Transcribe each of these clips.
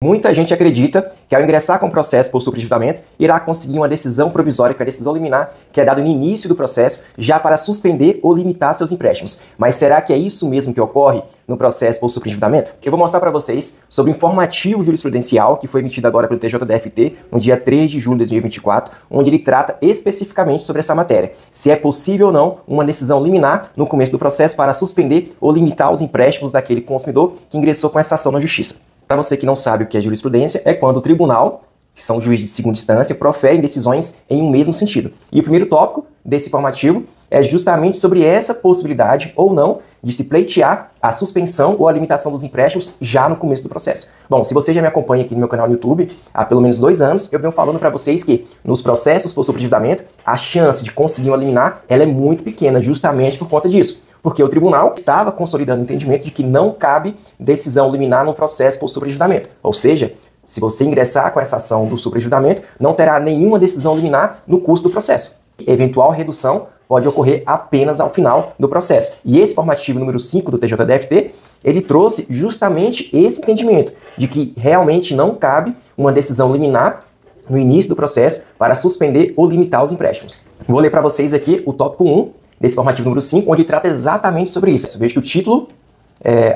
Muita gente acredita que ao ingressar com o processo por superendividamento, irá conseguir uma decisão provisória, que é a decisão liminar, que é dada no início do processo, já para suspender ou limitar seus empréstimos. Mas será que é isso mesmo que ocorre no processo por superendividamento? Eu vou mostrar para vocês sobre o informativo jurisprudencial que foi emitido agora pelo TJDFT no dia 3 de julho de 2024, onde ele trata especificamente sobre essa matéria. Se é possível ou não uma decisão liminar no começo do processo para suspender ou limitar os empréstimos daquele consumidor que ingressou com essa ação na justiça. Para você que não sabe o que é jurisprudência, é quando o tribunal, que são juízes de segunda instância, proferem decisões em um mesmo sentido. E o primeiro tópico desse informativo é justamente sobre essa possibilidade ou não de se pleitear a suspensão ou a limitação dos empréstimos já no começo do processo. Bom, se você já me acompanha aqui no meu canal no YouTube há pelo menos 2 anos, eu venho falando para vocês que nos processos por superendividamento, a chance de conseguir uma liminar ela é muito pequena, justamente por conta disso. Porque o tribunal estava consolidando o entendimento de que não cabe decisão liminar no processo por superendividamento. Ou seja, se você ingressar com essa ação do superendividamento, não terá nenhuma decisão liminar no curso do processo. Eventual redução pode ocorrer apenas ao final do processo. E esse informativo número 5 do TJDFT, ele trouxe justamente esse entendimento de que realmente não cabe uma decisão liminar no início do processo para suspender ou limitar os empréstimos. Vou ler para vocês aqui o tópico 1 desse informativo número 5, onde trata exatamente sobre isso. Veja que o título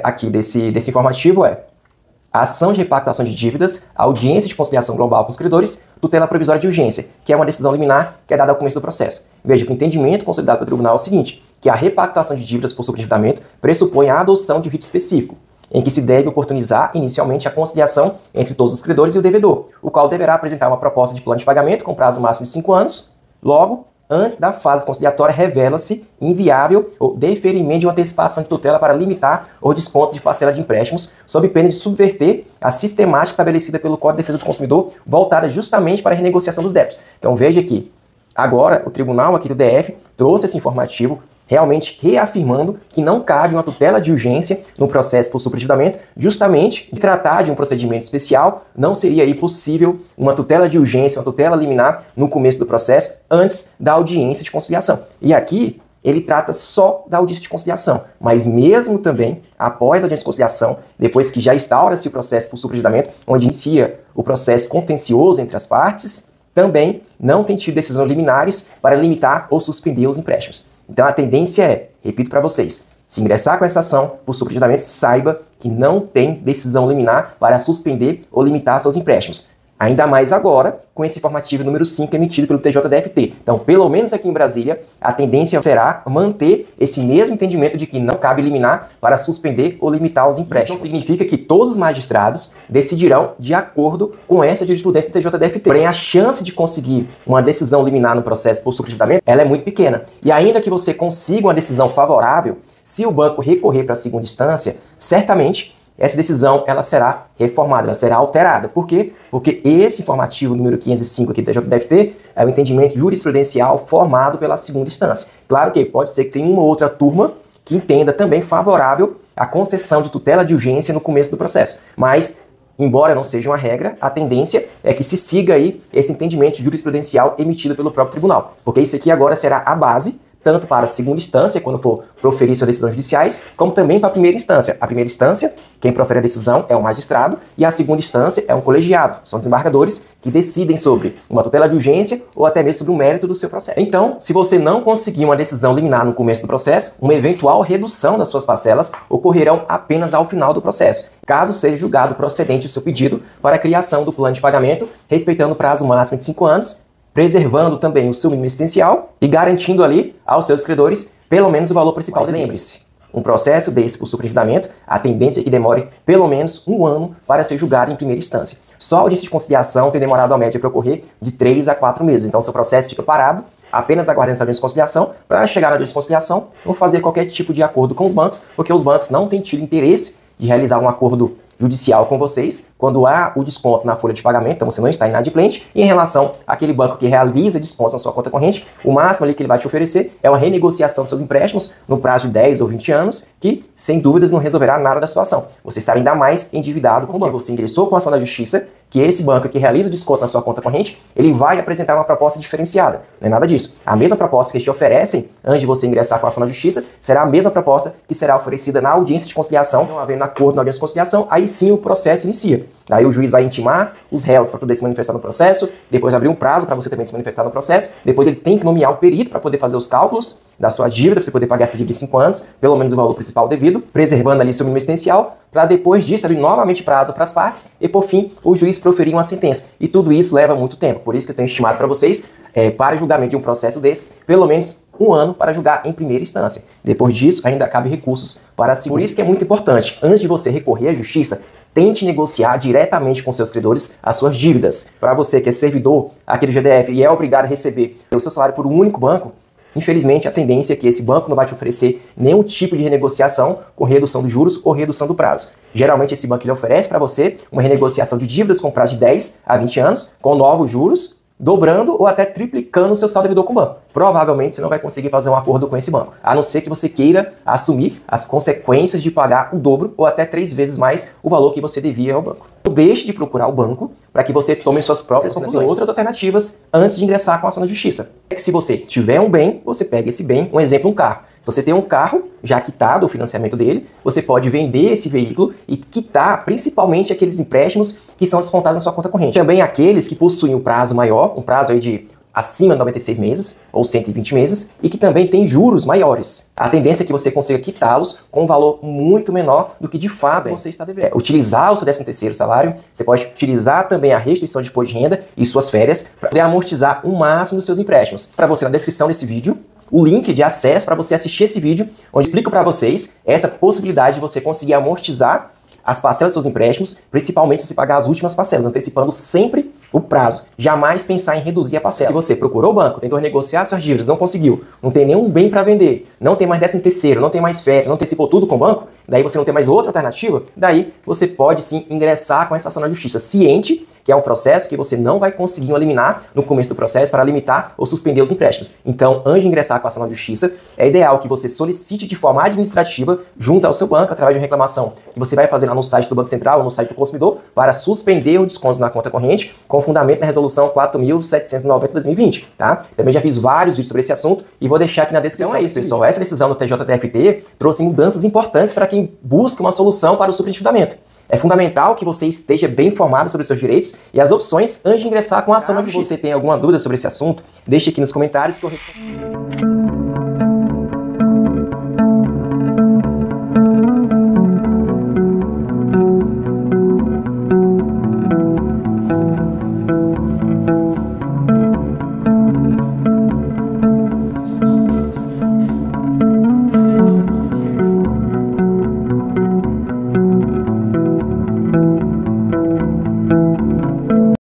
aqui desse informativo é Ação de repactuação de dívidas, audiência de conciliação global com os credores, tutela provisória de urgência, que é uma decisão liminar que é dada ao começo do processo. Veja que o entendimento consolidado pelo tribunal é o seguinte, que a repactuação de dívidas por superendividamento pressupõe a adoção de rito específico, em que se deve oportunizar inicialmente a conciliação entre todos os credores e o devedor, o qual deverá apresentar uma proposta de plano de pagamento com prazo máximo de 5 anos, logo, antes da fase conciliatória, revela-se inviável o deferimento de uma antecipação de tutela para limitar o desconto de parcela de empréstimos, sob pena de subverter a sistemática estabelecida pelo Código de Defesa do Consumidor, voltada justamente para a renegociação dos débitos. Então veja que agora o tribunal aqui do DF trouxe esse informativo, realmente reafirmando que não cabe uma tutela de urgência no processo por superendividamento, justamente de tratar de um procedimento especial, não seria aí possível uma tutela de urgência, uma tutela liminar no começo do processo, antes da audiência de conciliação. E aqui ele trata só da audiência de conciliação, mas mesmo também após a audiência de conciliação, depois que já instaura-se o processo por superendividamento, onde inicia o processo contencioso entre as partes, também não tem tido decisões liminares para limitar ou suspender os empréstimos. Então a tendência é, repito para vocês, se ingressar com essa ação por superendividamento, saiba que não tem decisão liminar para suspender ou limitar seus empréstimos. Ainda mais agora, com esse informativo número 5 emitido pelo TJDFT. Então, pelo menos aqui em Brasília, a tendência será manter esse mesmo entendimento de que não cabe liminar para suspender ou limitar os empréstimos. Isso não significa que todos os magistrados decidirão de acordo com essa jurisprudência do TJDFT. Porém, a chance de conseguir uma decisão liminar no processo por superendividamento, ela é muito pequena. E ainda que você consiga uma decisão favorável, se o banco recorrer para a segunda instância, certamente essa decisão ela será reformada, ela será alterada. Por quê? Porque esse informativo número 505 aqui do TJDFT é o entendimento jurisprudencial formado pela segunda instância. Claro que pode ser que tenha uma outra turma que entenda também favorável a concessão de tutela de urgência no começo do processo. Mas, embora não seja uma regra, a tendência é que se siga aí esse entendimento jurisprudencial emitido pelo próprio tribunal. Porque isso aqui agora será a base tanto para a segunda instância, quando for proferir suas decisões judiciais, como também para a primeira instância. A primeira instância, quem profere a decisão é o magistrado, e a segunda instância é um colegiado. São desembargadores que decidem sobre uma tutela de urgência ou até mesmo sobre o mérito do seu processo. Então, se você não conseguir uma decisão liminar no começo do processo, uma eventual redução das suas parcelas ocorrerão apenas ao final do processo, caso seja julgado procedente o seu pedido para a criação do plano de pagamento, respeitando o prazo máximo de 5 anos, preservando também o seu mínimo existencial e garantindo ali aos seus credores pelo menos o valor principal. Mas lembre-se, um processo desse por superendividamento, a tendência é que demore pelo menos 1 ano para ser julgado em primeira instância. Só a audiência de conciliação tem demorado a média para ocorrer de 3 a 4 meses. Então, seu processo fica parado, apenas aguardando essa audiência de conciliação, para chegar na audiência de conciliação, não fazer qualquer tipo de acordo com os bancos, porque os bancos não têm tido interesse de realizar um acordo judicial com vocês, quando há o desconto na folha de pagamento, então você não está inadimplente, e em relação àquele banco que realiza descontos na sua conta corrente, o máximo ali que ele vai te oferecer é uma renegociação dos seus empréstimos no prazo de 10 ou 20 anos, que, sem dúvidas, não resolverá nada da situação. Você estará ainda mais endividado com o banco. Você ingressou com a ação da justiça, que esse banco que realiza o desconto na sua conta corrente, ele vai apresentar uma proposta diferenciada. Não é nada disso. A mesma proposta que eles te oferecem antes de você ingressar com a ação na justiça será a mesma proposta que será oferecida na audiência de conciliação. Não havendo acordo na audiência de conciliação, aí sim o processo inicia. Daí o juiz vai intimar os réus para poder se manifestar no processo, depois abrir um prazo para você também se manifestar no processo, depois ele tem que nomear um perito para poder fazer os cálculos da sua dívida, para você poder pagar essa dívida de 5 anos, pelo menos o valor principal devido, preservando ali seu mínimo existencial, para depois disso abrir novamente prazo para as partes e, por fim, o juiz proferir uma sentença. E tudo isso leva muito tempo. Por isso que eu tenho estimado para vocês, para julgamento de um processo desse, pelo menos 1 ano para julgar em primeira instância. Depois disso, ainda cabe recursos para a segunda. Por isso que é muito importante, antes de você recorrer à justiça, tente negociar diretamente com seus credores as suas dívidas. Para você que é servidor aqui do GDF e é obrigado a receber o seu salário por um único banco, infelizmente, a tendência é que esse banco não vai te oferecer nenhum tipo de renegociação com redução dos juros ou redução do prazo. Geralmente, esse banco ele oferece para você uma renegociação de dívidas com prazo de 10 a 20 anos, com novos juros, dobrando ou até triplicando o seu saldo devedor com o banco. Provavelmente, você não vai conseguir fazer um acordo com esse banco, a não ser que você queira assumir as consequências de pagar o dobro ou até 3 vezes mais o valor que você devia ao banco. Não deixe de procurar o banco para que você tome suas próprias conclusões. Outras alternativas antes de ingressar com a ação na justiça. É que se você tiver um bem, você pega esse bem, um exemplo, um carro. Se você tem um carro já quitado o financiamento dele, você pode vender esse veículo e quitar principalmente aqueles empréstimos que são descontados na sua conta corrente. Também aqueles que possuem um prazo maior, um prazo aí de acima de 96 meses ou 120 meses e que também tem juros maiores. A tendência é que você consiga quitá-los com um valor muito menor do que de fato você está devendo. Utilizar o seu 13º salário, você pode utilizar também a restituição de imposto de renda e suas férias para poder amortizar o máximo dos seus empréstimos. Para você, na descrição desse vídeo, o link de acesso para você assistir esse vídeo, onde explico para vocês essa possibilidade de você conseguir amortizar as parcelas dos seus empréstimos, principalmente se você pagar as últimas parcelas, antecipando sempre o prazo. Jamais pensar em reduzir a parcela. Se você procurou o banco, tentou negociar suas dívidas, não conseguiu, não tem nenhum bem para vender, não tem mais 13º, não tem mais férias, não antecipou tudo com o banco, daí você não tem mais outra alternativa, daí você pode sim ingressar com essa ação na justiça, ciente que é um processo que você não vai conseguir eliminar no começo do processo para limitar ou suspender os empréstimos. Então, antes de ingressar com a ação na justiça, é ideal que você solicite de forma administrativa, junto ao seu banco, através de uma reclamação que você vai fazer lá no site do Banco Central ou no site do consumidor, para suspender o desconto na conta corrente, com fundamento na resolução 4.790/2020, tá? Também já fiz vários vídeos sobre esse assunto e vou deixar aqui na descrição. Então é isso, pessoal. Essa decisão do TJDFT trouxe mudanças importantes para quem busca uma solução para o superendividamento. É fundamental que você esteja bem informado sobre os seus direitos e as opções antes de ingressar com a ação. Mas se você tem alguma dúvida sobre esse assunto, deixe aqui nos comentários que eu respondo.